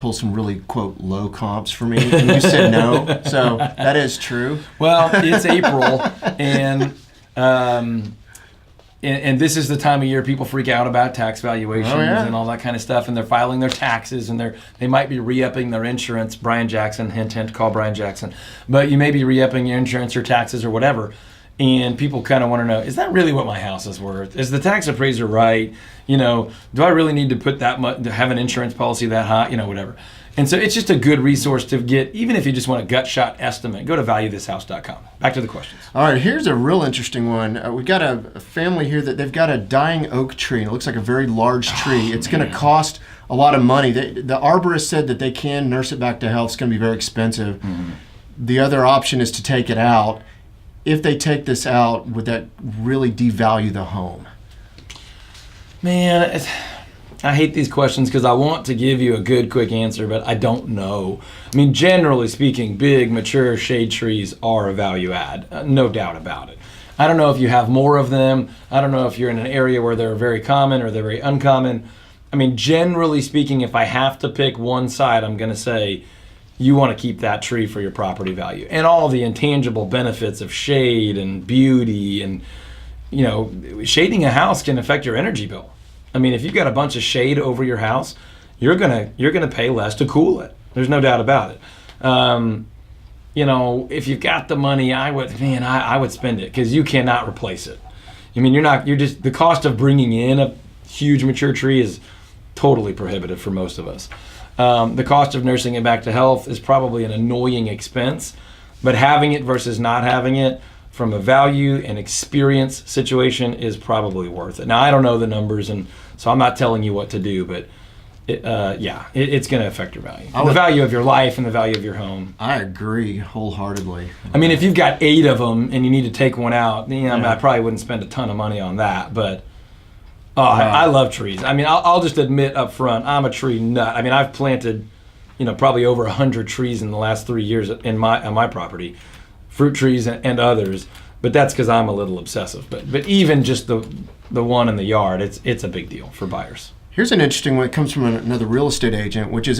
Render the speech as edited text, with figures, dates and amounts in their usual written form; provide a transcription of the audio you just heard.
pull some really, quote, low comps for me, and you said no, so that is true. Well, it's April, and this is the time of year people freak out about tax valuations and all that kind of stuff, and they're filing their taxes, and they might be re-upping their insurance. Brian Jackson, hint, call Brian Jackson. But you may be re-upping your insurance or taxes or whatever, and people kind of want to know, is that really what my house is worth? Is the tax appraiser right? Do I really need to put that much, to have an insurance policy that high? Whatever. And so it's just a good resource to get, even if you just want a gut shot estimate, go to valuethishouse.com. Back to the questions. All right, here's a real interesting one. We've got a family here that they've got a dying oak tree, and it looks like a very large tree. It's going to cost a lot of money. The arborist said that they can nurse it back to health. It's going to be very expensive. Mm-hmm. The other option is to take it out. If they take this out, would that really devalue the home? Man, I hate these questions because I want to give you a good, quick answer, but I don't know. I mean, generally speaking, big, mature shade trees are a value add, no doubt about it. I don't know if you have more of them. I don't know if you're in an area where they're very common or they're very uncommon. I mean, generally speaking, if I have to pick one side, I'm going to say you want to keep that tree for your property value and all the intangible benefits of shade and beauty. And shading a house can affect your energy bill. I mean, if you've got a bunch of shade over your house, you're gonna pay less to cool it. There's no doubt about it. If you've got the money, I would spend it because you cannot replace it. I mean, the cost of bringing in a huge mature tree is totally prohibitive for most of us. The cost of nursing it back to health is probably an annoying expense, but having it versus not having it from a value and experience situation is probably worth it. Now, I don't know the numbers, and so I'm not telling you what to do, but it's going to affect your value. The value of your life and the value of your home. I agree wholeheartedly. I mean, if you've got 8 of them and you need to take one out, I probably wouldn't spend a ton of money on that, but I love trees. I mean, I'll just admit up front, I'm a tree nut. I mean, I've planted, probably over 100 trees in the last 3 years on my property. Fruit trees and others, but that's because I'm a little obsessive. But even just the one in the yard, it's a big deal for buyers. Here's an interesting one. It comes from another real estate agent, which is